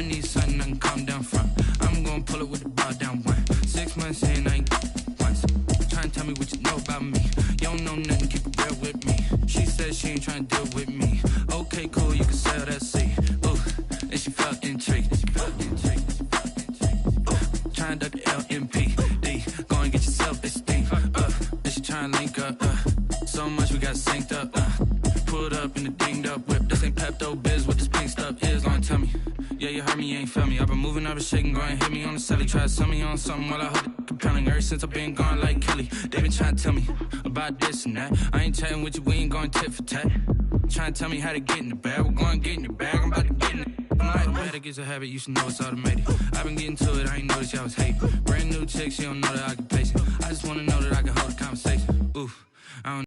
I'ma need something I can calm down from. I'm gonna pull it with the ball down one. 6 months in, I ain't once. Trying to tell me what you know about me. You don't know nothing, keep it real with me. She said she ain't trying to deal with me. Okay, cool, you can sell that seat. Ooh, and she felt intrigued. Trying to duck the LMPD. Go and get your self-esteem. And she trying to link up. So much we got synced up. Pulled up in the dinged up whip. This ain't Pepto-Biz, what this pink stuff is. Gonna tell me. Yeah, you heard me, you ain't felt me. I've been moving, I've been shaking, go and hit me on the celly. Try to sell me on something while I hold it compelling. Ever since I've been gone like Kelly, they been trying to tell me about this and that. I ain't chatting with you, we ain't going tit for tat. Trying to tell me how to get in the bag. We're going to get in the bag, I'm about to get in it. I'm like, better get a habit, you should know it's automated. I've been getting to it, I ain't noticed y'all was hating. Brand new chick, she don't know that I can pace it. I just wanna know that I can hold a conversation. Oof, I don't.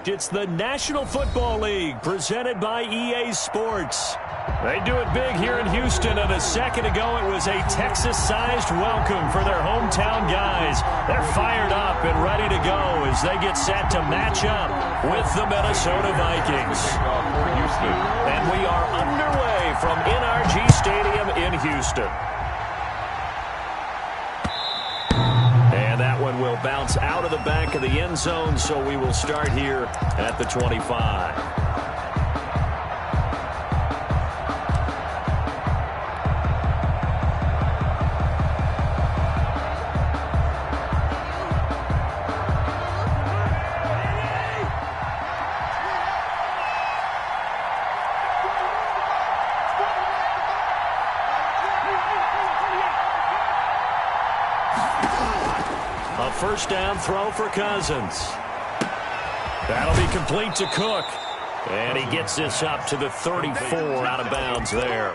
It's the National Football League presented by EA Sports. They do it big here in Houston, and a second ago it was a Texas-sized welcome for their hometown guys. They're fired up and ready to go as they get set to match up with the Minnesota Vikings. And we are underway from NRG Stadium in Houston. And that one will bounce out of the back of the end zone, so we will start here at the 25. First down throw for Cousins. That'll be complete to Cook. And he gets this up to the 34 out of bounds there.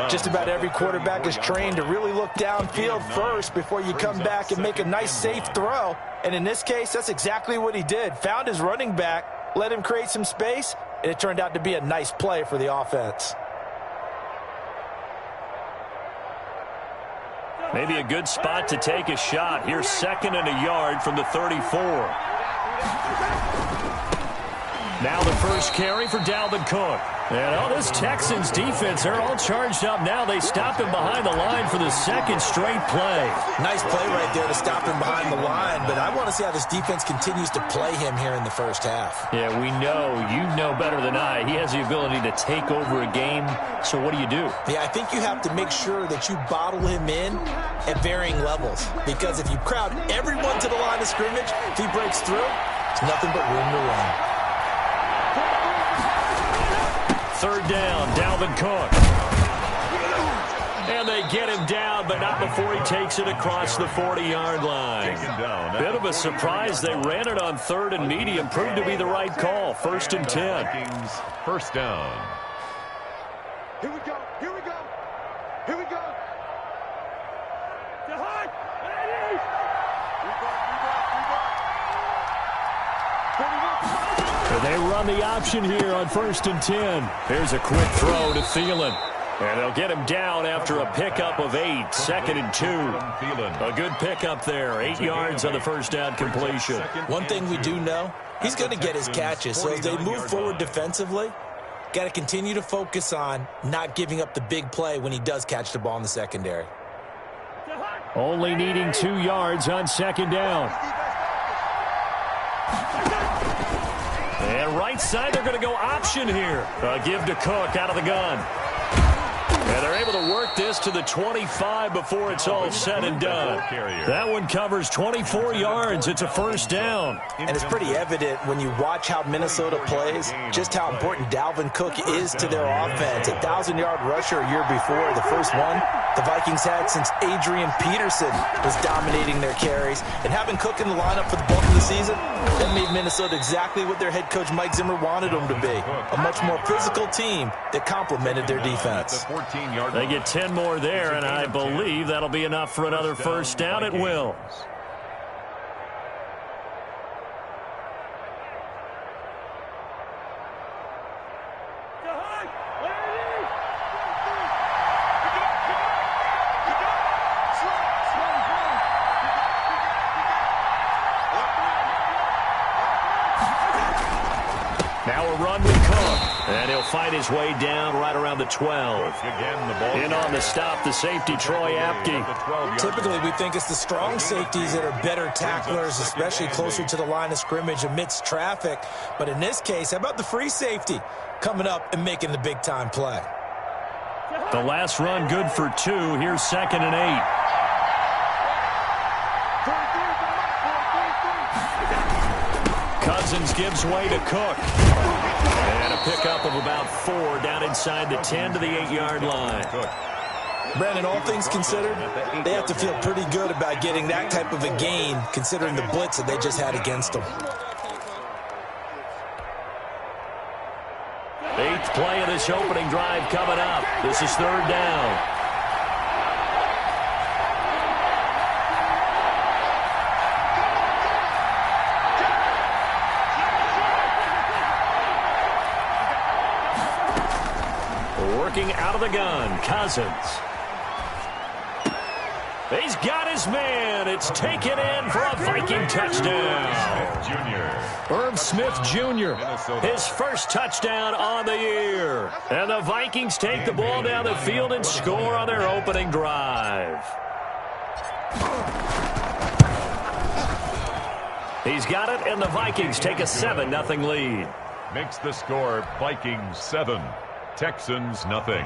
Just about every quarterback is trained to really look downfield first before you come back and make a nice, safe throw. And in this case, that's exactly what he did. Found his running back, let him create some space, and it turned out to be a nice play for the offense. Maybe a good spot to take a shot. Here's 2nd and a yard from the 34. Now the first carry for Dalvin Cook. And this Texans defense, they're all charged up now. They stopped him behind the line for the second straight play. Nice play right there to stop him behind the line, but I want to see how this defense continues to play him here in the first half. Yeah, we know. You know better than I. He has the ability to take over a game, so what do you do? Yeah, I think you have to make sure that you bottle him in at varying levels, because if you crowd everyone to the line of scrimmage, if he breaks through, it's nothing but room to run. Third down, Dalvin Cook. And they get him down, but not before he takes it across the 40-yard line. Bit of a surprise. They ran it on 3rd and medium. Proved to be the right call. 1st and 10. First down. Here we go. Here we go. Here we go. They run the option here on 1st and 10. Here's a quick throw to Thielen. And they'll get him down after a pickup of 8. 2nd and 2. A good pickup there. 8 yards on the first down completion. One thing we do know, he's going to get his catches. So as they move forward defensively, got to continue to focus on not giving up the big play when he does catch the ball in the secondary. Only needing 2 yards on 2nd down. And right side, they're going to go option here. Give to Cook out of the gun. And they're able to work this to the 25 before it's all said and done. That one covers 24 yards. It's a first down. And it's pretty evident when you watch how Minnesota plays, just how important Dalvin Cook is to their offense. 1,000-yard rusher a year before. The first one the Vikings had since Adrian Peterson was dominating their carries. And having Cook in the lineup for the bulk of the season, that made Minnesota exactly what their head coach Mike Zimmer wanted them to be. A much more physical team that complemented their defense. They get 10 more there, and I believe that'll be enough for another first down. It will. fight his way down right around the 12. In on the stop, the safety, Troy Apke. Typically, we think it's the strong safeties that are better tacklers, especially closer to the line of scrimmage amidst traffic. But in this case, how about the free safety coming up and making the big-time play? The last run good for 2. Here's 2nd and 8. Cousins gives way to Cook. And a pickup of about 4 down inside the 10 to the 8-yard line. Brandon, all things considered, they have to feel pretty good about getting that type of a gain considering the blitz that they just had against them. 8th play of this opening drive coming up. This is 3rd down. Working out of the gun, Cousins. He's got his man. It's taken in for a Viking touchdown. Herb Smith Jr., his first touchdown on the year. And the Vikings take the ball down the field and score on their opening drive. He's got it, and the Vikings take a 7-0 lead. Makes the score Vikings 7, Texans nothing.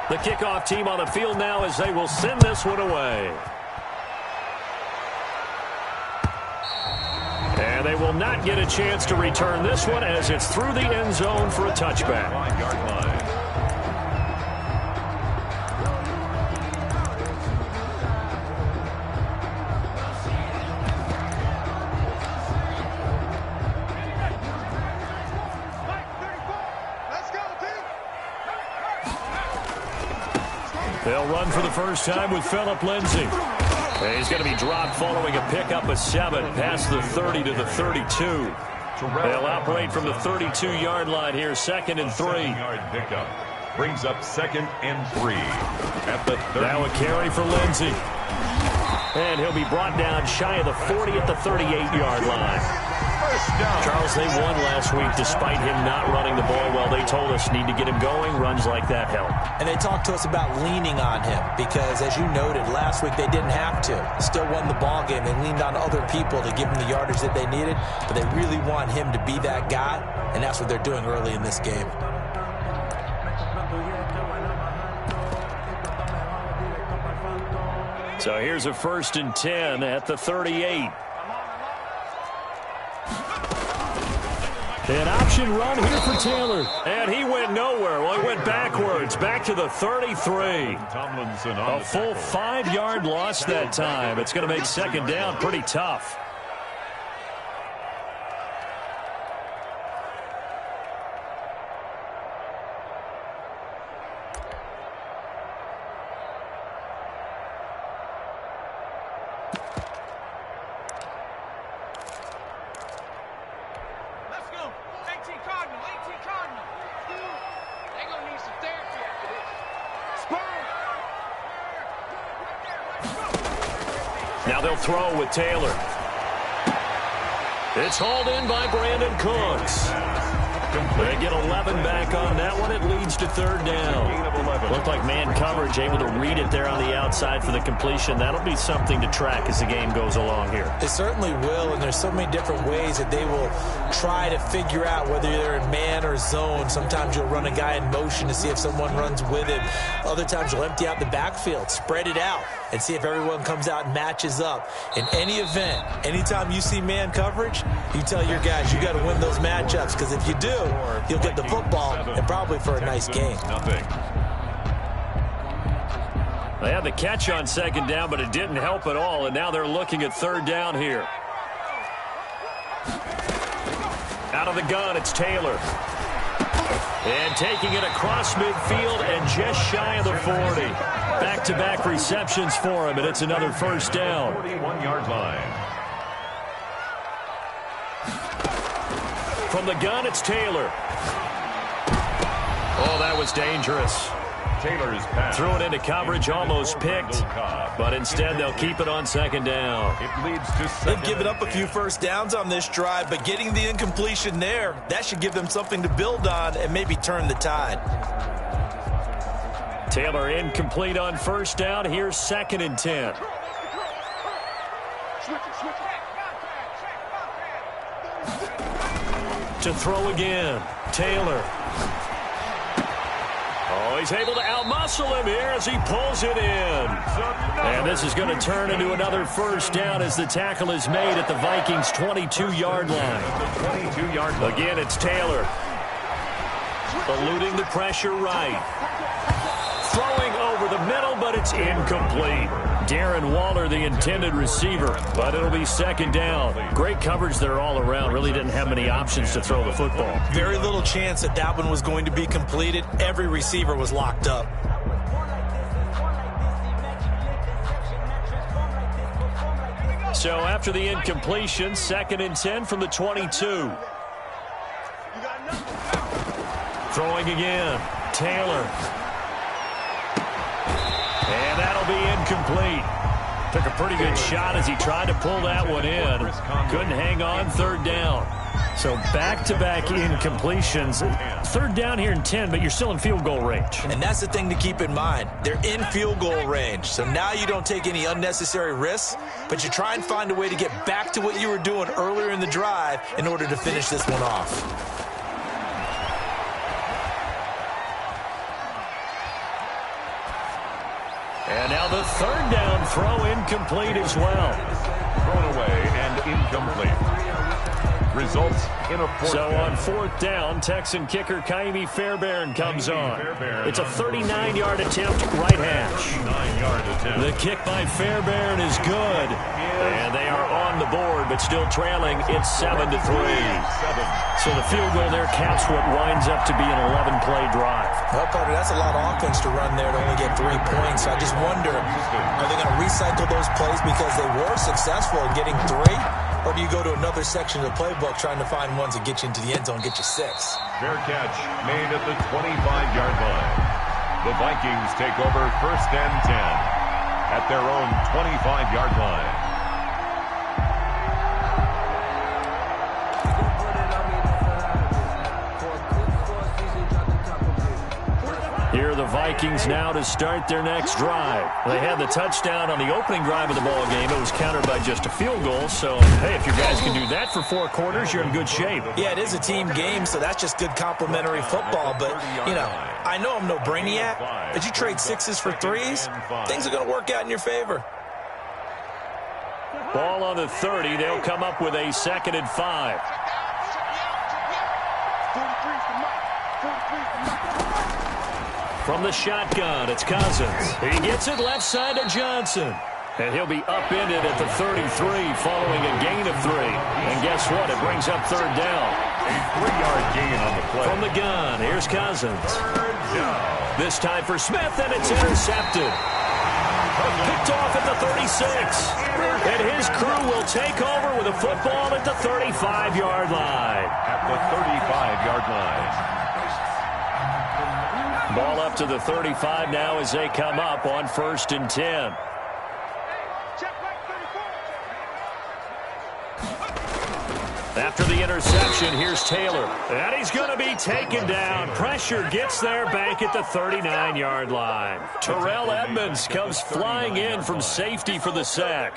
The kickoff team on the field now as they will send this one away. And they will not get a chance to return this one as it's through the end zone for a touchback. 9-yard line. They'll run for the first time with Phillip Lindsay. And he's going to be dropped following a pickup of 7 past the 30 to the 32. They'll operate from the 32-yard line here, 2nd and 3. 7-yard pickup brings up 2nd and 3 at the 30. Now a carry for Lindsay. And he'll be brought down shy of the 40 at the 38-yard line. Charles, they won last week despite him not running the ball well. They told us need to get him going. Runs like that help. And they talked to us about leaning on him because, as you noted, last week they didn't have to. Still won the ball game. They leaned on other people to give him the yardage that they needed, but they really want him to be that guy, and that's what they're doing early in this game. So here's a 1st and 10 at the 38. An option run here for Taylor. And he went nowhere. Well, he went backwards, back to the 33. A full 5-yard loss that time. It's going to make 2nd down pretty tough. Now they'll throw with Taylor. It's hauled in by Brandon Cooks. They get 11 back on that one. It leads to 3rd down. Looked like man coverage, able to read it there on the outside for the completion. That'll be something to track as the game goes along here. It certainly will, and there's so many different ways that they will try to figure out whether they're in man or zone. Sometimes you'll run a guy in motion to see if someone runs with him. Other times you'll empty out the backfield, spread it out, and see if everyone comes out and matches up. In any event, anytime you see man coverage, you tell your guys you got to win those matchups, because if you do, you'll get the football and probably for a nice game. They had the catch on 2nd down, but it didn't help at all, and now they're looking at 3rd down here. Out of the gun, it's Taylor. And taking it across midfield and just shy of the 40. Back-to-back receptions for him, and it's another 1st down. 41-yard line. From the gun, it's Taylor. Oh, that was dangerous. Taylor's pass. Threw it into coverage, almost picked, but instead they'll keep it on second down. It leads to They've given up a few first downs on this drive, but getting the incompletion there, that should give them something to build on and maybe turn the tide. Taylor incomplete on first down. Here's 2nd and 10. To throw again, Taylor. Oh, he's able to outmuscle him here as he pulls it in. And this is going to turn into another first down as the tackle is made at the Vikings' 22-yard line. Again, it's Taylor. Eluding the pressure right. Throwing over the middle, but it's incomplete. Darren Waller, the intended receiver, but it'll be 2nd down. Great coverage there all around. Really didn't have many options to throw the football. Very little chance that one was going to be completed. Every receiver was locked up. So after the incompletion, 2nd and 10 from the 22. Throwing again, Taylor. And that'll be incomplete. Took a pretty good shot as he tried to pull that one in. Couldn't hang on, 3rd down. So back-to-back incompletions. 3rd down here in 10, but you're still in field goal range. And that's the thing to keep in mind. They're in field goal range. So now you don't take any unnecessary risks, but you try and find a way to get back to what you were doing earlier in the drive in order to finish this one off. And now the 3rd down throw incomplete as well. Thrown away and incomplete. Results in a 4th So down. on 4th down, Texan kicker Kaimi Fairbairn comes on. It's a 39-yard attempt, right hash. 9-yard attempt. The kick by Fairbairn is good. And they are on the board, but still trailing. It's 7-3. So the field goal there caps what winds up to be an 11-play drive. Well, Carter, that's a lot of offense to run there to only get 3 points. I just wonder, are they going to recycle those plays because they were successful in getting 3? Or do you go to another section of the playbook trying to find ones that get you into the end zone, get you 6? Fair catch made at the 25-yard line. The Vikings take over 1st and 10 at their own 25-yard line. Here are the Vikings now to start their next drive. They had the touchdown on the opening drive of the ball game. It was countered by just a field goal. So, hey, if you guys can do that for 4 quarters, you're in good shape. Yeah, it is a team game, so that's just good complimentary football. But, you know, I know I'm no brainiac, but you trade 6s for 3s, things are going to work out in your favor. Ball on the 30. They'll come up with a 2nd and 5. From the shotgun, it's Cousins. He gets it left side to Johnson. And he'll be upended at the 33 following a gain of 3. And guess what? It brings up 3rd down. A 3-yard gain on the play. From the gun, here's Cousins. This time for Smith, and it's intercepted. Picked off at the 36. And his crew will take over with a football at the 35-yard line. At the 35-yard line. Ball up to the 35 now as they come up on 1st and 10. After the interception, here's Taylor. And he's going to be taken down. Pressure gets there back at the 39-yard line. Terrell Edmonds comes flying in from safety for the sack.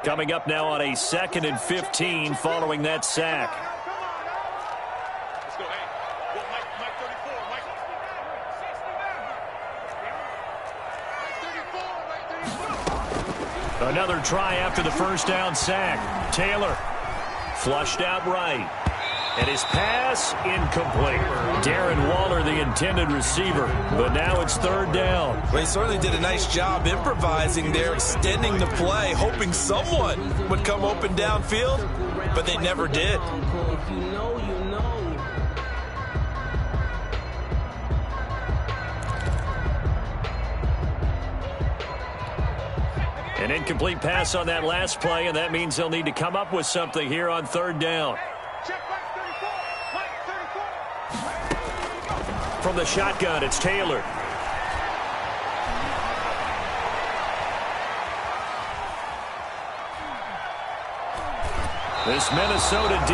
Coming up now on a 2nd and 15 following that sack. Another try after the 1st down sack. Taylor flushed out right. And his pass incomplete. Darren Waller, the intended receiver. But now it's 3rd down. Well, he certainly did a nice job improvising there, extending the play, hoping someone would come open downfield, but they never did. An incomplete pass on that last play, and that means they'll need to come up with something here on third down. From the shotgun, it's Taylor. This Minnesota D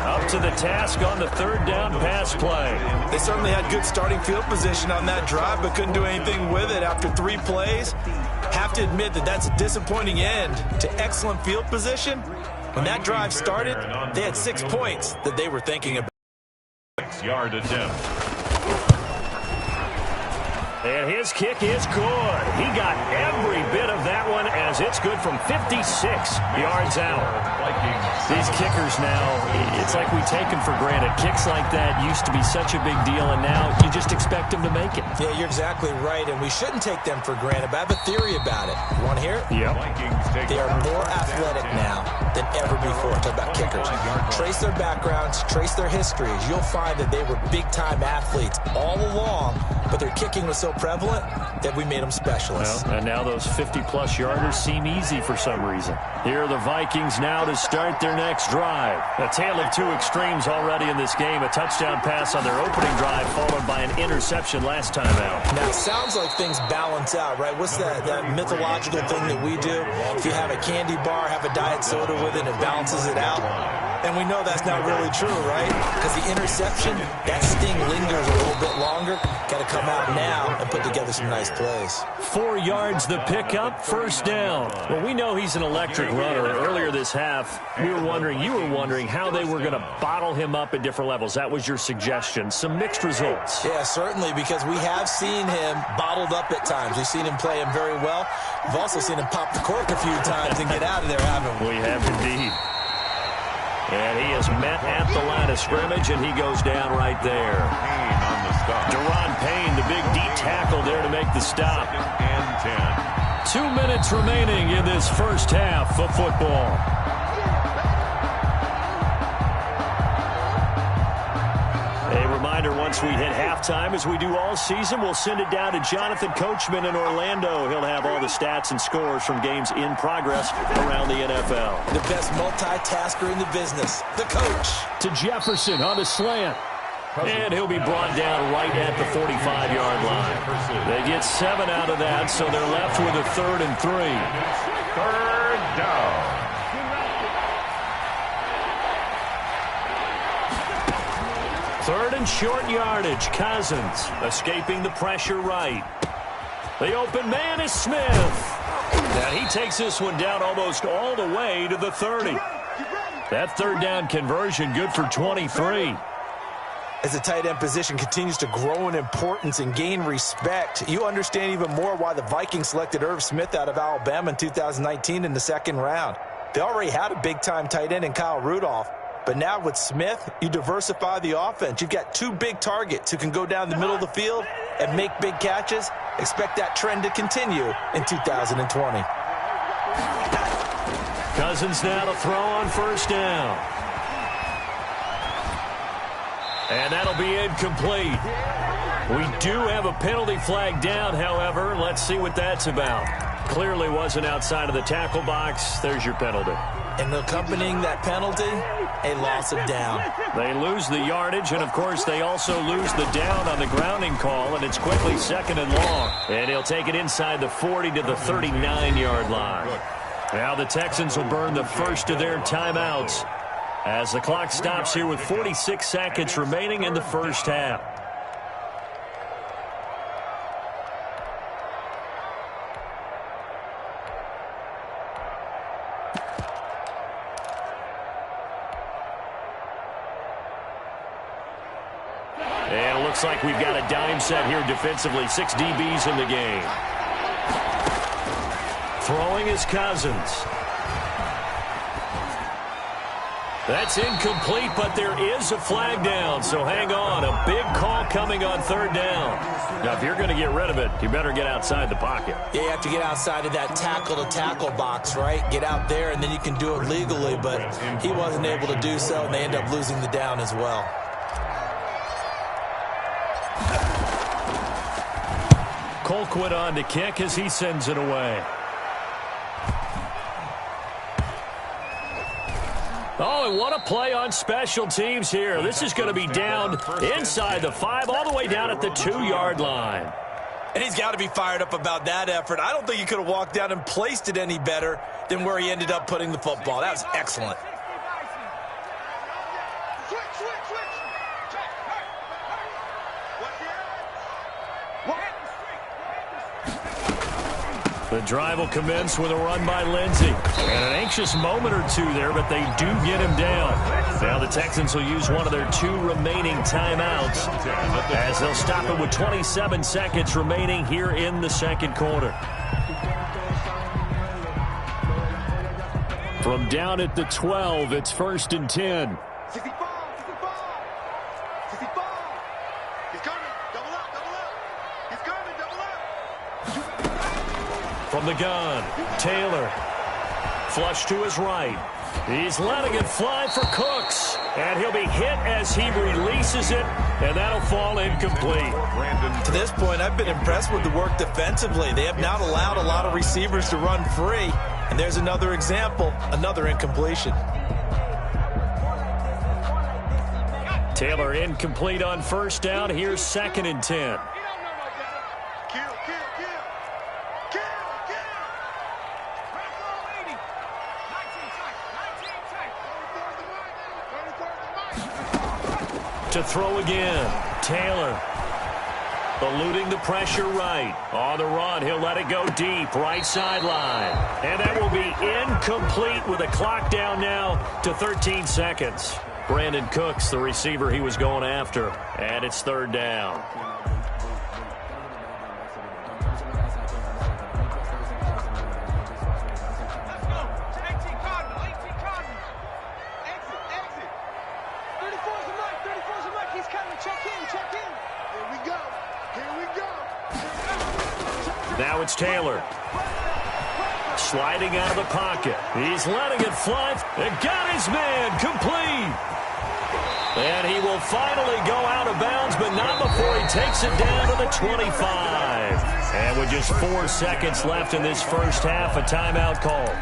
up to the task on the third down pass play. They certainly had good starting field position on that drive, but couldn't do anything with it after 3 plays. Have to admit that that's a disappointing end to excellent field position. When that drive started, they had 6 points that they were thinking about. 6-yard attempt. And his kick is good. He got every bit of that one as it's good from 56 yards out. These kickers now, it's like we take them for granted. Kicks like that used to be such a big deal, and now you just expect them to make it. Yeah, you're exactly right, and we shouldn't take them for granted, but I have a theory about it. You want to hear it? Yep. They are more athletic now than ever before. Talk about kickers. Trace their backgrounds, trace their histories. You'll find that they were big-time athletes all along, but their kicking was so prevalent that we made them specialists. Well, and now those 50-plus yarders seem easy for some reason. Here are the Vikings now to start their next drive. A tale of 2 extremes already in this game. A touchdown pass on their opening drive followed by an interception last time out. Now, it sounds like things balance out, right? What's that mythological thing that we do? If you have a candy bar, have a diet soda with it, it balances it out. And we know that's not really true, right? Because the interception, that sting lingers a little bit longer. Got to come out now and put together some nice plays. 4 yards the pickup, first down. Well, we know he's an electric runner. Earlier this half, you were wondering how they were going to bottle him up at different levels. That was your suggestion. Some mixed results. Yeah, certainly, because we have seen him bottled up at times. We've seen him play him very well. We've also seen him pop the cork a few times and get out of there, haven't we? We have indeed. And he is met at the line of scrimmage, and he goes down right there. Payne on the stop. Deron Payne, the big D tackle there to make the stop. And 2 minutes remaining in this first half of football. A reminder, once we hit halftime, as we do all season, we'll send it down to Jonathan Coachman in Orlando. He'll have all the stats and scores from games in progress around the NFL. The best multitasker in the business, the coach. To Jefferson on a slant. And he'll be brought down right at the 45-yard line. They get 7 out of that, so they're left with a 3rd and 3. 3rd down. Third and short yardage. Cousins escaping the pressure right. The open man is Smith. Now he takes this one down almost all the way to the 30. That 3rd down conversion good for 23. As the tight end position continues to grow in importance and gain respect, you understand even more why the Vikings selected Irv Smith out of Alabama in 2019 in the 2nd round. They already had a big-time tight end in Kyle Rudolph. But now with Smith, you diversify the offense. You've got 2 big targets who can go down the middle of the field and make big catches. Expect that trend to continue in 2020. Cousins now to throw on first down. And that'll be incomplete. We do have a penalty flag down, however. Let's see what that's about. Clearly wasn't outside of the tackle box. There's your penalty. And accompanying that penalty, a loss of down. They lose the yardage, and, of course, they also lose the down on the grounding call, and it's quickly 2nd and long. And he'll take it inside the 40 to the 39-yard line. Now the Texans will burn the first of their timeouts as the clock stops here with 46 seconds remaining in the first half. And it looks like we've got a dime set here defensively. 6 DBs in the game. Throwing is Cousins. That's incomplete, but there is a flag down, so hang on. A big call coming on 3rd down. Now, if you're going to get rid of it, you better get outside the pocket. Yeah, you have to get outside of that tackle-to-tackle box, right? Get out there, and then you can do it legally, but he wasn't able to do so, and they end up losing the down as well. Colquitt on to kick as he sends it away. Oh, and what a play on special teams here. This is going to be down inside the 5, all the way down at the 2-yard line. And he's got to be fired up about that effort. I don't think he could have walked down and placed it any better than where he ended up putting the football. That was excellent. The drive will commence with a run by Lindsey. And an anxious moment or two there, but they do get him down. Now the Texans will use one of their 2 remaining timeouts as they'll stop it with 27 seconds remaining here in the second quarter. From down at the 12, it's 1st and 10. 65. He's coming. Double up. He's coming. Double up. From the gun, Taylor. Flush to his right. He's letting it fly for Cooks. And he'll be hit as he releases it, and that'll fall incomplete. To this point, I've been impressed with the work defensively. They have not allowed a lot of receivers to run free. And there's another example, another incompletion. Taylor incomplete on 1st down. Here's 2nd and 10. To throw again, Taylor. Eluding the pressure right. On the run, he'll let it go deep, right sideline. And that will be incomplete with a clock down now to 13 seconds. Brandon Cooks, the receiver he was going after. And it's 3rd down. Now it's Taylor. Sliding out of the pocket. He's letting it fly. And got his man complete. And he will finally go out of bounds, but not before he takes it down to the 25. And with just 4 seconds left in this first half, a timeout call.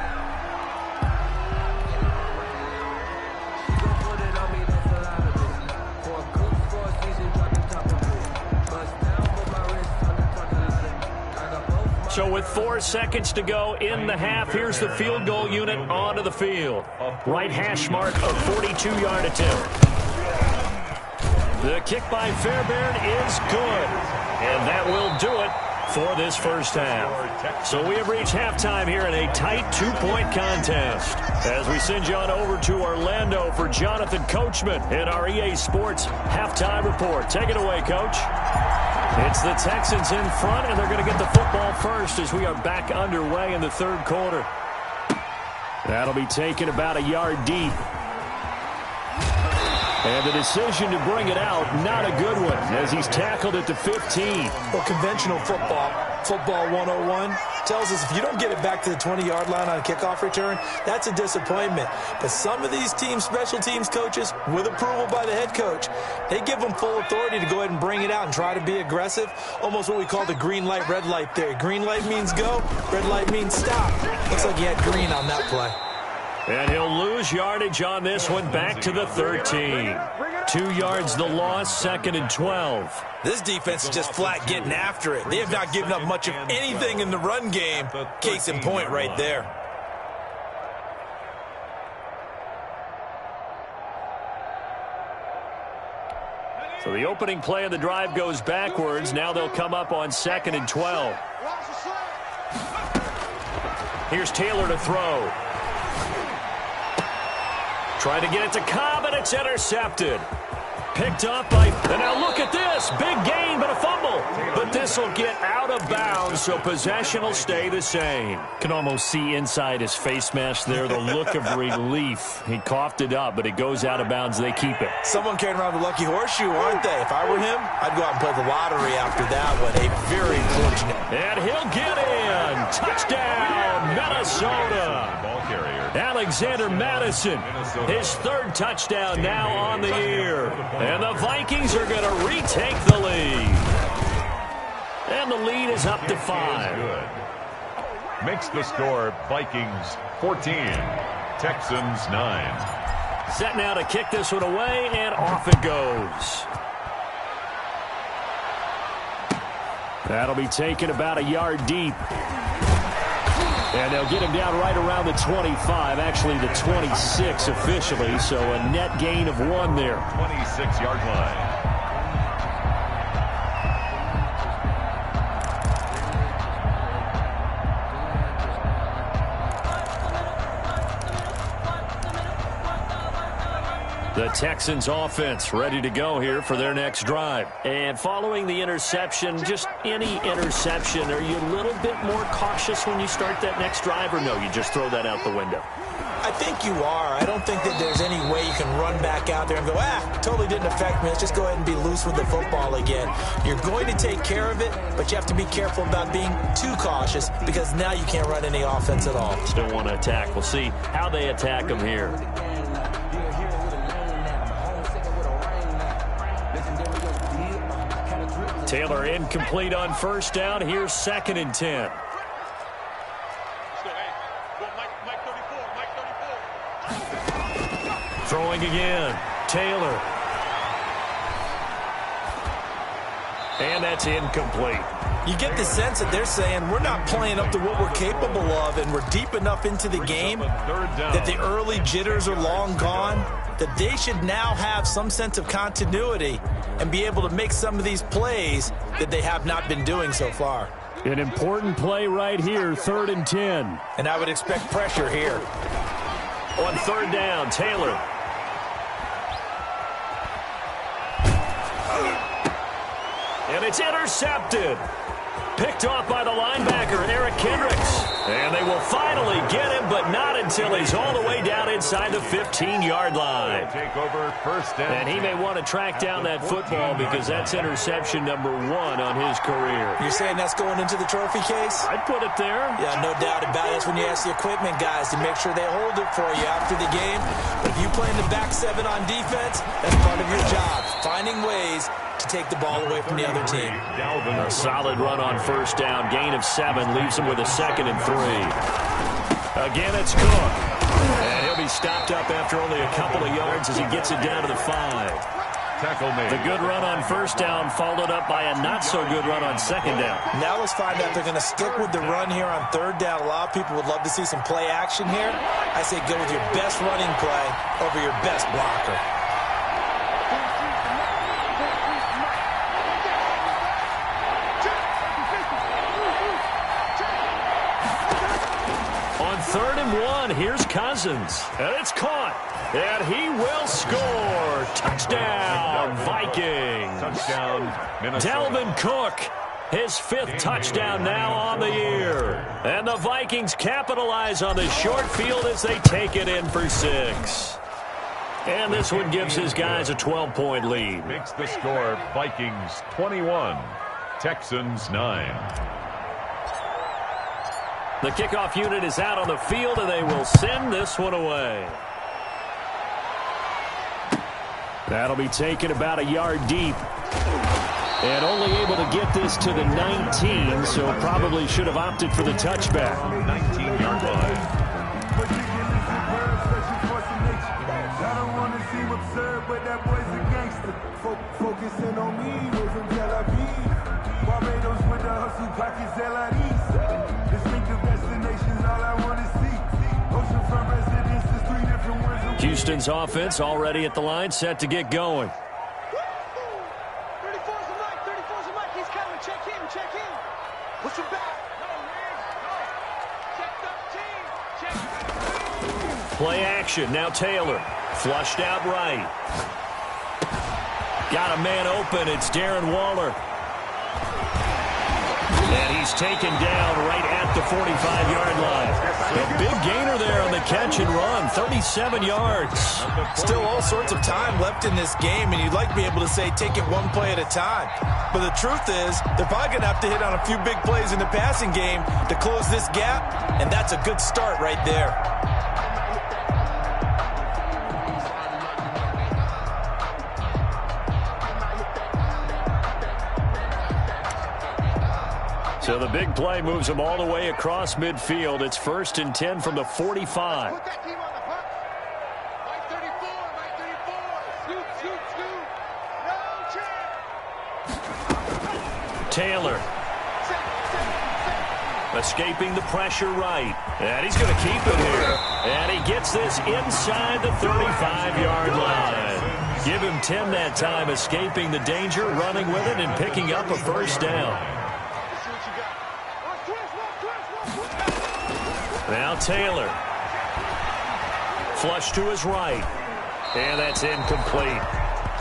So with 4 seconds to go in the half, here's the field goal unit onto the field. Right hash mark, a 42-yard attempt. The kick by Fairbairn is good. And that will do it for this first half. So we have reached halftime here in a tight 2-point contest. As we send you on over to Orlando for Jonathan Coachman in our EA Sports halftime report. Take it away, Coach. It's the Texans in front, and they're going to get the football first as we are back underway in the 3rd quarter. That'll be taken about a yard deep. And the decision to bring it out, not a good one, as he's tackled at the 15. Well, conventional football 101, tells us if you don't get it back to the 20-yard line on a kickoff return, that's a disappointment. But some of these teams, special teams coaches, with approval by the head coach, they give them full authority to go ahead and bring it out and try to be aggressive, almost what we call the green light, red light theory. Green light means go, red light means stop. Looks like he had green on that play. And he'll lose yardage on this one, back to the 13. 2 yards the loss, 2nd and 12. This defense is just flat getting after it. They have not given up much of anything in the run game. Case in point right there. So the opening play of the drive goes backwards. Now they'll come up on 2nd and 12. Here's Taylor to throw. Trying to get it to Cobb, and it's intercepted. Picked up by, and now look at this. Big gain, but a fumble. But this will get out of bounds, so possession will stay the same. Can almost see inside his face mask there, the look of relief. He coughed it up, but it goes out of bounds. They keep it. Someone carrying around the lucky horseshoe, aren't they? If I were him, I'd go out and play the lottery after that one. A very fortunate. And he'll get in. Touchdown, Minnesota. Alexander Madison, his 3rd touchdown now on the year. And the Vikings are going to retake the lead. And the lead is up to 5. Makes the score Vikings 14, Texans 9. Set now to kick this one away, and off it goes. That'll be taken about a yard deep. And they'll get him down right around the 25, actually the 26 officially, so a net gain of 1 there. 26-yard line. The Texans offense ready to go here for their next drive. And following the interception, just any interception, are you a little bit more cautious when you start that next drive, or no, you just throw that out the window? I think you are. I don't think that there's any way you can run back out there and go, totally didn't affect me. Let's just go ahead and be loose with the football again. You're going to take care of it, but you have to be careful about being too cautious because now you can't run any offense at all. Still want to attack. We'll see how they attack them here. Taylor incomplete on first down. Here's 2nd and 10. Throwing again. Taylor. And that's incomplete. You get the sense that they're saying we're not playing up to what we're capable of, and we're deep enough into the game that the early jitters are long gone, that they should now have some sense of continuity and be able to make some of these plays that they have not been doing so far. An important play right here, 3rd and 10. And I would expect pressure here. On 3rd down, Taylor. And it's intercepted. Picked off by the linebacker, Eric Kendricks. And they will finally get him, but not until he's all the way down inside the 15-yard line. Take over 1st down. And he may want to track down that football because that's interception number 1 on his career. You're saying that's going into the trophy case? I'd put it there. Yeah, no doubt about it. That's when you ask the equipment guys to make sure they hold it for you after the game. But if you play in the back 7 on defense, that's part of your job, finding ways to take the ball away from the other team. A solid run on first down. Gain of 7 leaves him with a 2nd and 3. Again, it's Cook. And he'll be stopped up after only a couple of yards as he gets it down to the 5. Tackle made. The good run on first down followed up by a not-so-good run on 2nd down. Now let's find out if they're going to stick with the run here on 3rd down. A lot of people would love to see some play action here. I say go with your best running play over your best blocker. On 3rd and 1, here's Cousins. And it's caught. And he will score. Touchdown, Vikings. Touchdown, Minnesota. Dalvin Cook, his 5th touchdown now on the year. And the Vikings capitalize on the short field as they take it in for 6. And this one gives his guys a 12-point lead. Makes the score Vikings 21, Texans 9. The kickoff unit is out on the field, and they will send this one away. That'll be taken about a yard deep. And only able to get this to the 19, so probably should have opted for the touchback. 19-yard line. Focusing on me, we're from Tel Aviv. Barbados with the hustle pockets, LIDs. Distinctive destinations, all I want to see. Oceanfront residences, 3 different ones. Houston's offense already at the line, set to get going. 34's a mic, 34's a mic. He's coming. Check in, check in. Push him back. Check. Play action. Now Taylor. Flushed out right. Got a man open. It's Darren Waller. And he's taken down right at the 45-yard line. A big gainer there on the catch and run. 37 yards. Still all sorts of time left in this game, and you'd like to be able to say take it one play at a time. But the truth is, they're probably going to have to hit on a few big plays in the passing game to close this gap, and that's a good start right there. So the big play moves them all the way across midfield. It's 1st and 10 from the 45. Put that team on the puck. 534. Taylor. Escaping the pressure right. And he's going to keep it here. And he gets this inside the 35-yard line. Give him 10 that time, escaping the danger, running with it, and picking up a first down. Now Taylor. Flush to his right. And that's incomplete.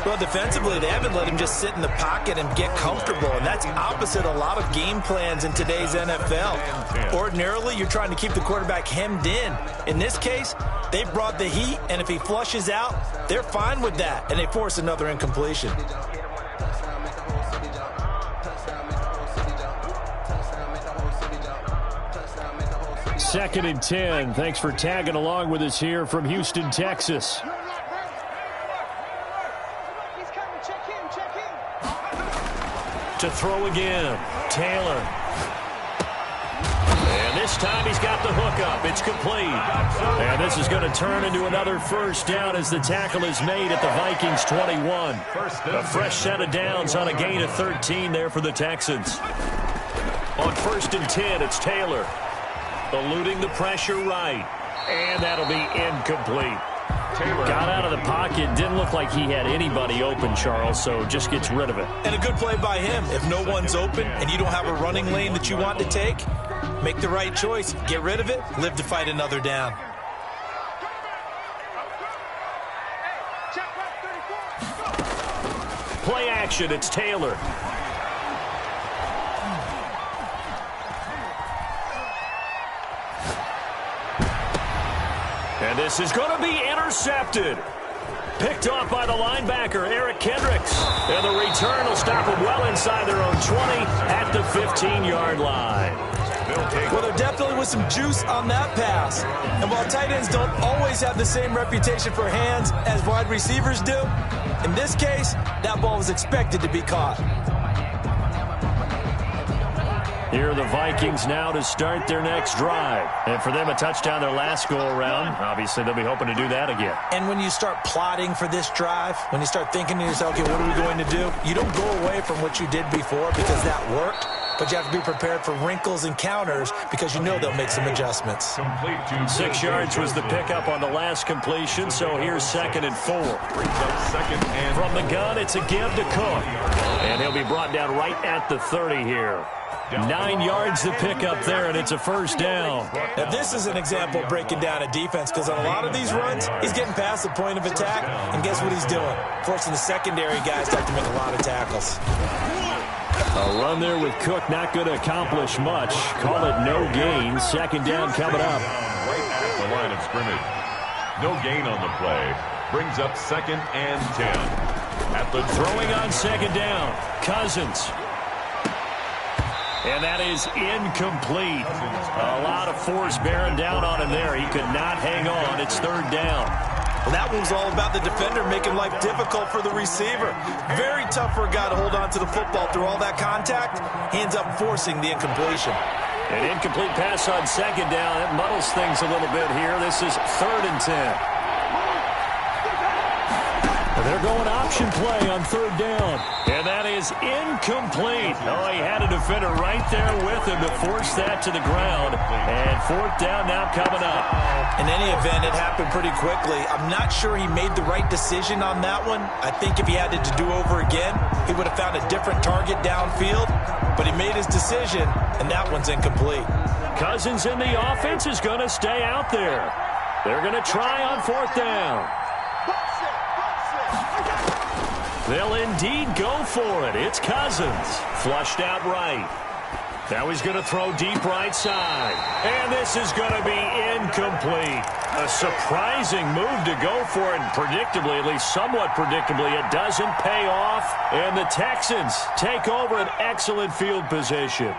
Well, defensively, they haven't let him just sit in the pocket and get comfortable, and that's opposite a lot of game plans in today's NFL. Ordinarily, you're trying to keep the quarterback hemmed in. In this case, they brought the heat, and if he flushes out, they're fine with that, and they force another incompletion. Second and 10. Thanks for tagging along with us here from Houston, Texas. To throw again, Taylor. And this time he's got the hook up. It's complete. And this is going to turn into another first down as the tackle is made at the Vikings 21. A fresh set of downs on a gain of 13 there for the Texans. On first and 10, it's Taylor. Eluding the pressure right. And that'll be incomplete. Got out of the pocket. Didn't look like he had anybody open, Charles, so just gets rid of it. And a good play by him. If no one's open and you don't have a running lane that you want to take, make the right choice. Get rid of it. Live to fight another down. Play action. It's Taylor. And this is going to be intercepted. Picked off by the linebacker, Eric Kendricks. And the return will stop them well inside their own 20 at the 15-yard line. Well, there definitely was some juice on that pass. And while tight ends don't always have the same reputation for hands as wide receivers do, in this case, that ball was expected to be caught. Here are the Vikings now to start their next drive. And for them, a touchdown their last go-around. Obviously, they'll be hoping to do that again. And when you start plotting for this drive, when you start thinking to yourself, okay, what are we going to do? You don't go away from what you did before because that worked. But you have to be prepared for wrinkles and counters because you know they'll make some adjustments. 6 yards was the pickup on the last completion, so here's 2nd and 4. From the gun, it's a give to Cook. And he'll be brought down right at the 30 here. 9 yards to pick up there, and it's a first down. Now, this is an example of breaking down a defense because on a lot of these runs, he's getting past the point of attack, and guess what he's doing? Forcing the secondary guys to have to make a lot of tackles. A run there with Cook not going to accomplish much. Call it no gain. 2nd down coming up. Right at the line of scrimmage. No gain on the play. Brings up 2nd and 10. At the throwing on 2nd down. Cousins. And that is incomplete. A lot of force bearing down on him there. He could not hang on. It's 3rd down. Well, that one was all about the defender making life difficult for the receiver. Very tough for a guy to hold on to the football through all that contact. He ends up forcing the incompletion. An incomplete pass on 2nd down. That muddles things a little bit here. This is 3rd and 10. They're going option play on 3rd down. And that is incomplete. Oh, he had a defender right there with him to force that to the ground. And 4th down now coming up. In any event, it happened pretty quickly. I'm not sure he made the right decision on that one. I think if he had it to do over again, he would have found a different target downfield. But he made his decision, and that one's incomplete. Cousins in the offense is going to stay out there. They're going to try on 4th down. They'll indeed go for it. It's Cousins. Flushed out right. Now he's going to throw deep right side. And this is going to be incomplete. A surprising move to go for it. And predictably, at least somewhat predictably, it doesn't pay off. And the Texans take over an excellent field position.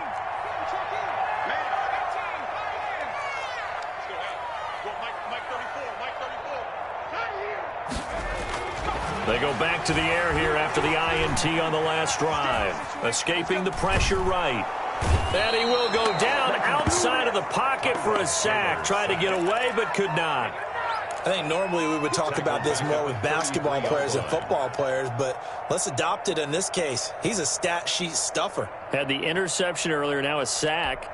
They go back to the air here after the INT on the last drive. Escaping the pressure right. And he will go down outside of the pocket for a sack. Tried to get away, but could not. I think normally we would talk about this more with basketball players and football players, but let's adopt it in this case. He's a stat sheet stuffer. Had the interception earlier, now a sack.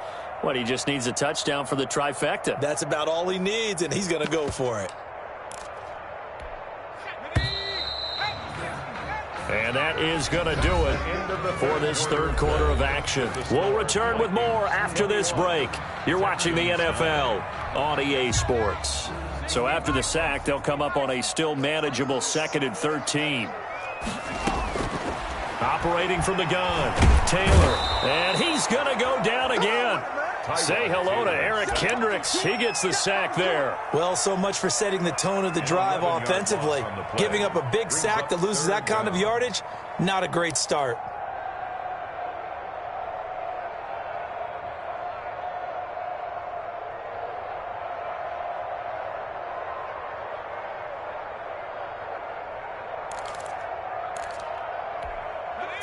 What, he just needs a touchdown for the trifecta. That's about all he needs, and he's going to go for it. And that is going to do it for this third quarter of action. We'll return with more after this break. You're watching the NFL on EA Sports. So after the sack, they'll come up on a still manageable 2nd and 13. Operating from the gun, Taylor. And he's going to go down again. Say hello to Eric Kendricks. He gets the sack there. Well, so much for setting the tone of the drive offensively. Giving up a big sack that loses that kind of yardage, not a great start.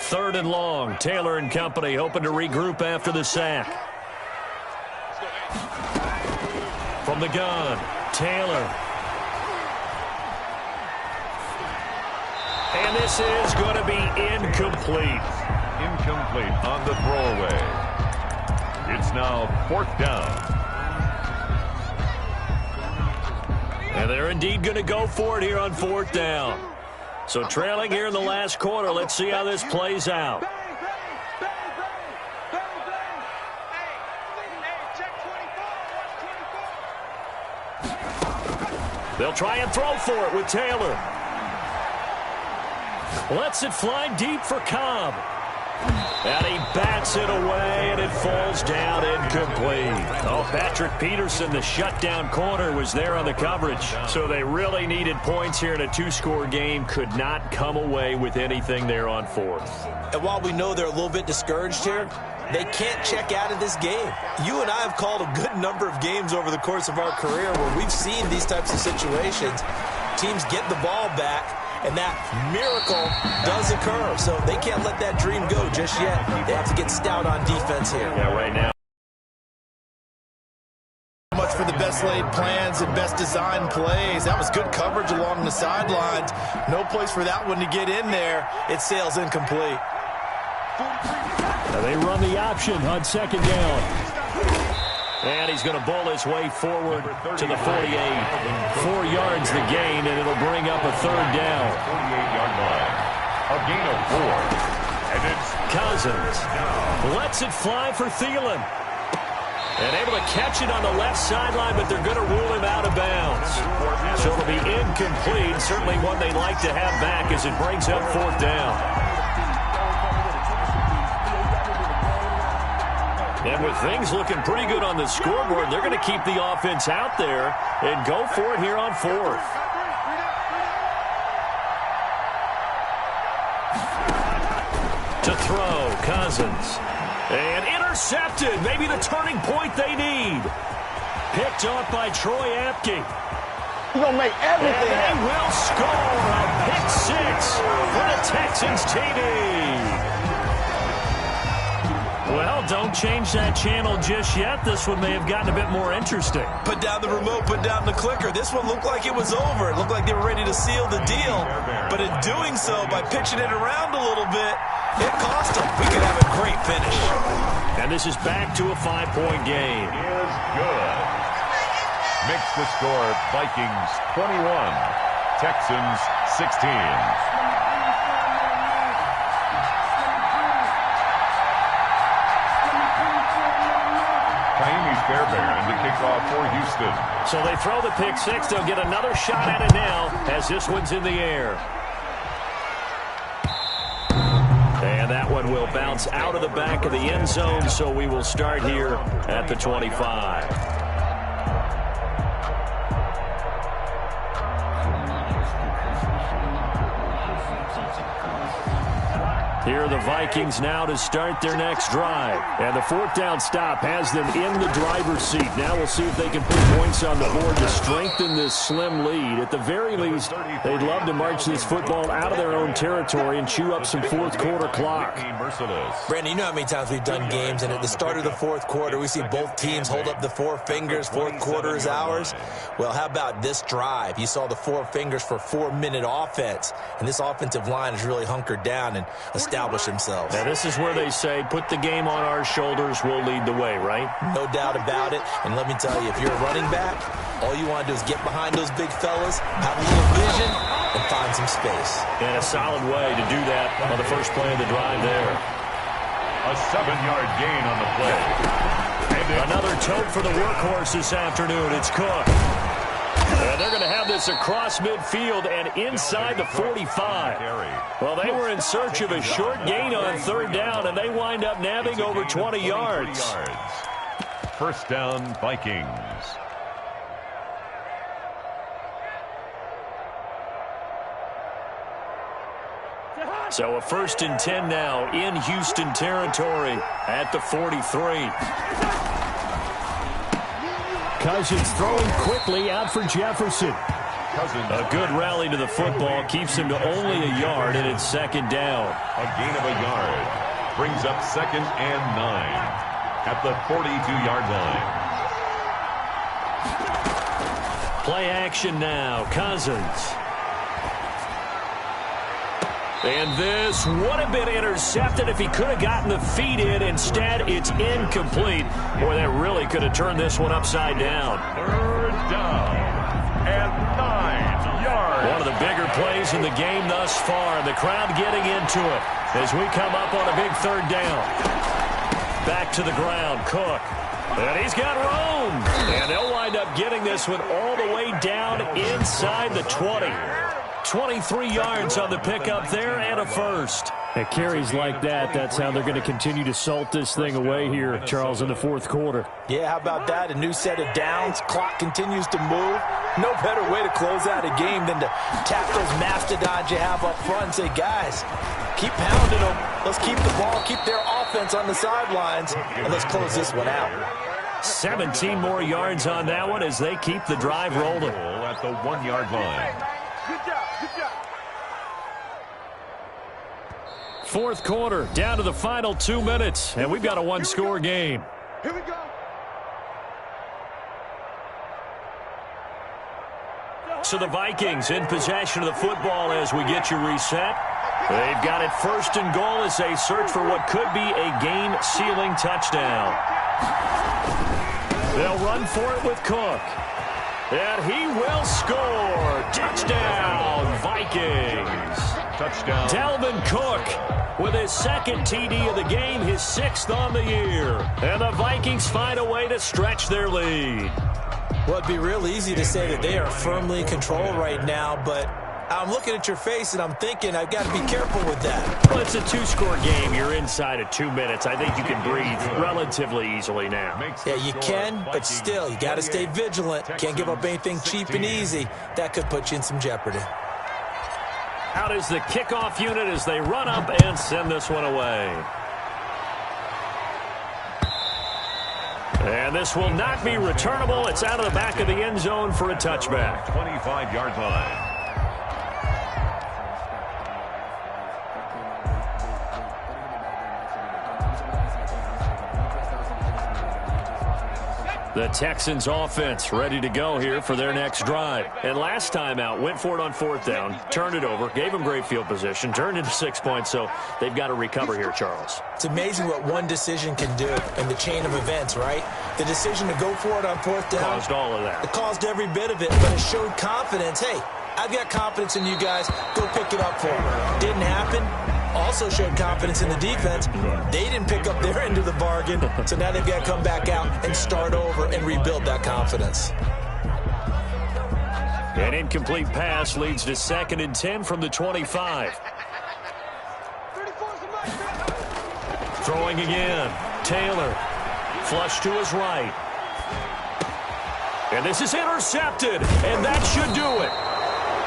Third and long. Taylor and company hoping to regroup after the sack. From the gun, Taylor. And this is going to be incomplete. Incomplete on the throwaway. It's now 4th down. And they're indeed going to go for it here on 4th down. So trailing here in the last quarter, let's see how this plays out. They'll try and throw for it with Taylor. Lets it fly deep for Cobb. And he bats it away, and it falls down incomplete. Oh, Patrick Peterson, the shutdown corner, was there on the coverage. So they really needed points here in a 2-score game. Could not come away with anything there on 4th. And while we know they're a little bit discouraged here, they can't check out of this game. You and I have called a good number of games over the course of our career where we've seen these types of situations. Teams get the ball back, and that miracle does occur. So they can't let that dream go just yet. They have to get stout on defense here. Yeah, right now. Much for the best laid plans and best designed plays. That was good coverage along the sidelines. No place for that one to get in there. It sails incomplete. Now they run the option on 2nd down. And he's going to bowl his way forward to the 48. 4 yards the gain, and it'll bring up a 3rd down. 48-yard line. A gain of 4. And it's Cousins lets it fly for Thielen. And able to catch it on the left sideline, but they're going to rule him out of bounds. So it'll be incomplete. Certainly one they'd like to have back as it brings up 4th down. And with things looking pretty good on the scoreboard, they're going to keep the offense out there and go for it here on 4th. To throw, Cousins. And intercepted. Maybe the turning point they need. Picked off by Troy Apke. He's going to make everything happen. And they will score a pick 6 for the Texans TD. Well, don't change that channel just yet. This one may have gotten a bit more interesting. Put down the remote, put down the clicker. This one looked like it was over. It looked like they were ready to seal the deal. But in doing so, by pitching it around a little bit, it cost them. We could have a great finish. And this is back to a 5-point game. Is good. Makes the score Vikings 21, Texans 16. Fairbairn to kick off for Houston. So they throw the pick 6. They'll get another shot at it now as this one's in the air. And that one will bounce out of the back of the end zone, so we will start here at the 25. Here are the Vikings now to start their next drive. And the 4th down stop has them in the driver's seat. Now we'll see if they can put points on the board to strengthen this slim lead. At the very least, they'd love to march this football out of their own territory and chew up some 4th quarter clock. Brandon, you know how many times we've done games, and at the start of the 4th quarter, we see both teams hold up the 4 fingers. 4th quarter is ours. Well, how about this drive? You saw the 4 fingers for 4-minute offense, and this offensive line is really hunkered down and established establish themselves. Now, this is where they say, put the game on our shoulders, we'll lead the way, right? No doubt about it. And let me tell you, if you're a running back, all you want to do is get behind those big fellas, have a little vision, and find some space. And a solid way to do that on the first play of the drive there. A 7-yard gain on the play. Another tote for the workhorse this afternoon. It's Cook. And they're going to have this across midfield and inside the 45. Well, they were in search of a short gain on third down, and they wind up nabbing over 20 yards. First down, Vikings. So a 1st and 10 now in Houston territory at the 43. Cousins throwing quickly out for Jefferson. A good rally to the football keeps him to only a yard, and it's 2nd down. A gain of a yard brings up 2nd and 9 at the 42-yard line. Play action now. Cousins. And this would have been intercepted if he could have gotten the feet in. Instead, it's incomplete. Boy, that really could have turned this one upside down. 3rd down and 9 yards. One of the bigger plays in the game thus far. And the crowd getting into it as we come up on a big 3rd down. Back to the ground, Cook. And he's got room. And they'll wind up getting this one all the way down inside the 20. 23 yards on the pickup there and a first. At carries like that, that's how they're going to continue to salt this thing away here, Charles, in the 4th quarter. Yeah, how about that? A new set of downs. Clock continues to move. No better way to close out a game than to tap those mastodons you have up front and say, guys, keep pounding them. Let's keep the ball, keep their offense on the sidelines, and let's close this one out. 17 more yards on that one as they keep the drive rolling. At the 1-yard line. Good job. 4th quarter, down to the final 2 minutes, and we've got a 1-score game. Here we go. So the Vikings in possession of the football as we get you reset. They've got it 1st and goal as they search for what could be a game-sealing touchdown. They'll run for it with Cook. And he will score. Touchdown, Vikings. Touchdown. Dalvin Cook with his 2nd TD of the game, his 6th on the year. And the Vikings find a way to stretch their lead. Well, it'd be real easy to say that they are firmly in control right now, but I'm looking at your face and I'm thinking I've got to be careful with that. Well, it's a 2-score game. You're inside of 2 minutes. I think you can breathe relatively easily now. Yeah, you can, but still, you got to stay vigilant. Can't give up anything cheap and easy. That could put you in some jeopardy. Out is the kickoff unit as they run up and send this one away. And this will not be returnable. It's out of the back of the end zone for a touchback. 25-yard line. The Texans offense ready to go here for their next drive. And last time out, went for it on 4th down, turned it over, gave them great field position, turned into 6 points, so they've got to recover here, Charles. It's amazing what one decision can do in the chain of events, right? The decision to go for it on 4th down. Caused all of that. It caused every bit of it, but it showed confidence. Hey, I've got confidence in you guys. Go pick it up for me. Didn't happen. Also showed confidence in the defense. They didn't pick up their end of the bargain, so now they've got to come back out and start over and rebuild that confidence. An incomplete pass leads to 2nd and 10 from the 25. Throwing again. Taylor. Flush to his right. And this is intercepted, and that should do it.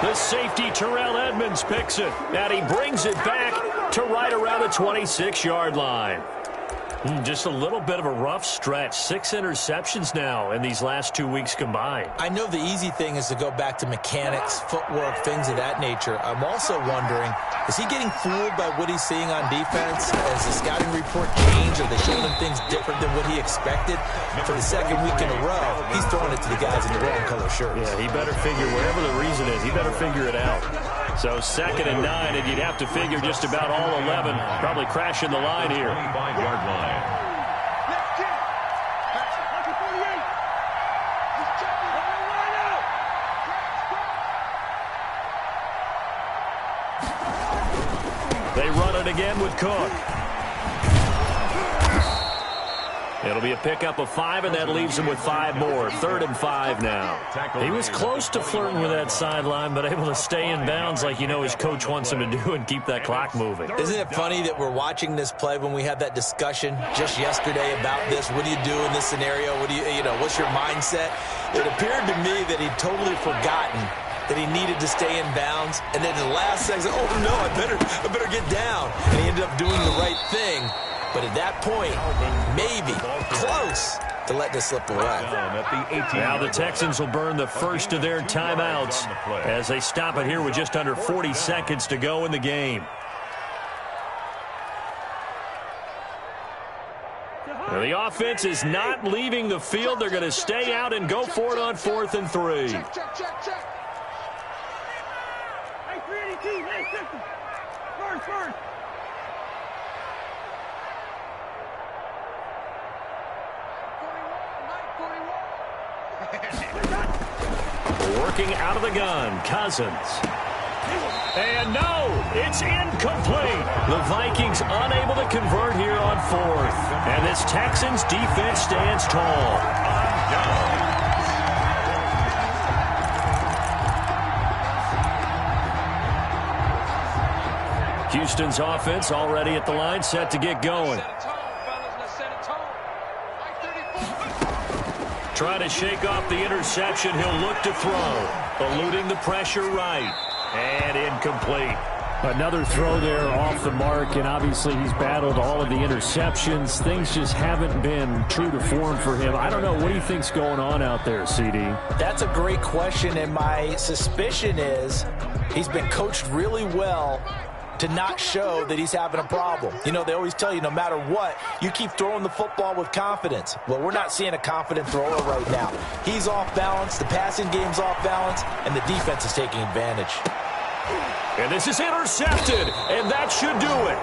The safety, Terrell Edmonds, picks it, and he brings it back to right around the 26-yard line. Just a little bit of a rough stretch. 6 interceptions now in these last 2 weeks combined. I know the easy thing is to go back to mechanics, footwork, things of that nature. I'm also wondering, is he getting fooled by what he's seeing on defense? Has the scouting report changed? Are they showing him things different than what he expected? For the 2nd week in a row, he's throwing it to the guys in the wrong color shirts. Yeah, he better figure, whatever the reason is, he better figure it out. So 2nd and 9, and you'd have to figure just about all 11 probably crashing the line here. 25-yard line. They run it again with Cook. It'll be a pickup of 5, and that leaves him with 5 more. 3rd and 5 now. He was close to flirting with that sideline, but able to stay in bounds like his coach wants him to do and keep that clock moving. Isn't it funny that we're watching this play when we had that discussion just yesterday about this? What do you do in this scenario? What do what's your mindset? It appeared to me that he'd totally forgotten that he needed to stay in bounds, and then in the last second, oh no, I better get down. And he ended up doing the right thing. But at that point, maybe close to let this slip away. Now the Texans will burn the first of their timeouts as they stop it here with just under 40 seconds to go in the game. Now the offense is not leaving the field. They're going to stay out and go for it on 4th and 3. Check. Hey, 382, hey, 50. First. Working out of the gun, Cousins. And no, it's incomplete. The Vikings unable to convert here on 4th. And this Texans defense stands tall. Houston's offense already at the line, set to get going. Trying to shake off the interception. He'll look to throw. Eluding the pressure right. And incomplete. Another throw there off the mark, and obviously he's battled all of the interceptions. Things just haven't been true to form for him. I don't know. What do you think's going on out there, CD? That's a great question, and my suspicion is he's been coached really well to not show that he's having a problem. They always tell you no matter what, you keep throwing the football with confidence. Well, we're not seeing a confident thrower right now. He's off balance, the passing game's off balance, and the defense is taking advantage. And this is intercepted, and that should do it.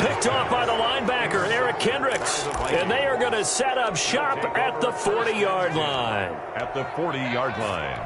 Picked off by the linebacker, Eric Kendricks. And they are going to set up shop at the 40-yard line. At the 40-yard line.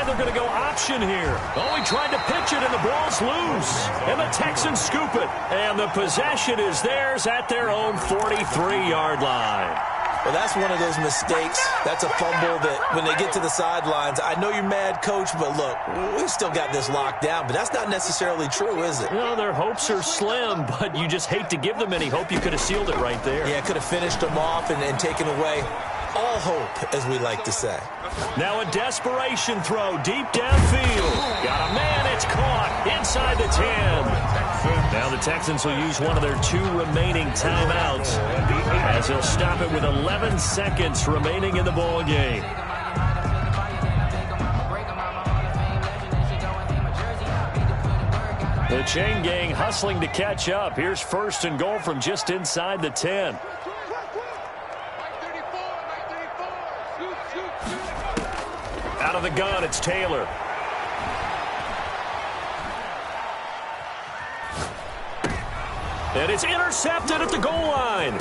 They're going to go option here. Oh, he tried to pitch it, and the ball's loose. And the Texans scoop it. And the possession is theirs at their own 43-yard line. Well, that's one of those mistakes. That's a fumble that when they get to the sidelines, I know you're mad, Coach, but look, we still got this locked down. But that's not necessarily true, is it? Well, their hopes are slim, but you just hate to give them any hope. You could have sealed it right there. Yeah, could have finished them off and taken away all hope, as we like to say. Now a desperation throw deep downfield. Got a man, it's caught inside the 10. Now the Texans will use one of their 2 remaining timeouts as they'll stop it with 11 seconds remaining in the ball game. The chain gang hustling to catch up. Here's 1st and goal from just inside the 10. Out of the gun, it's Taylor. And it's intercepted at the goal line.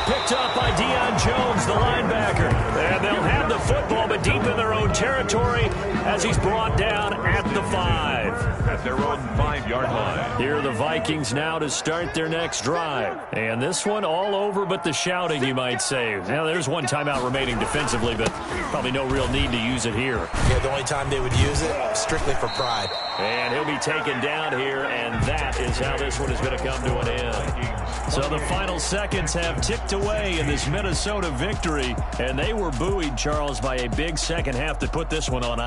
Picked up by Deion Jones, the linebacker. And they'll have the football, but deep in their own territory as he's brought down at the 5. At their own 5-yard line. Here are the Vikings now to start their next drive. And this one all over but the shouting, you might say. Now, there's one timeout remaining defensively, but probably no real need to use it here. Yeah, the only time they would use it, strictly for pride. And he'll be taken down here, and that is how this one is going to come to an end. So the final seconds have ticked away in this Minnesota victory, and they were buoyed, Charles, by a big second half to put this one on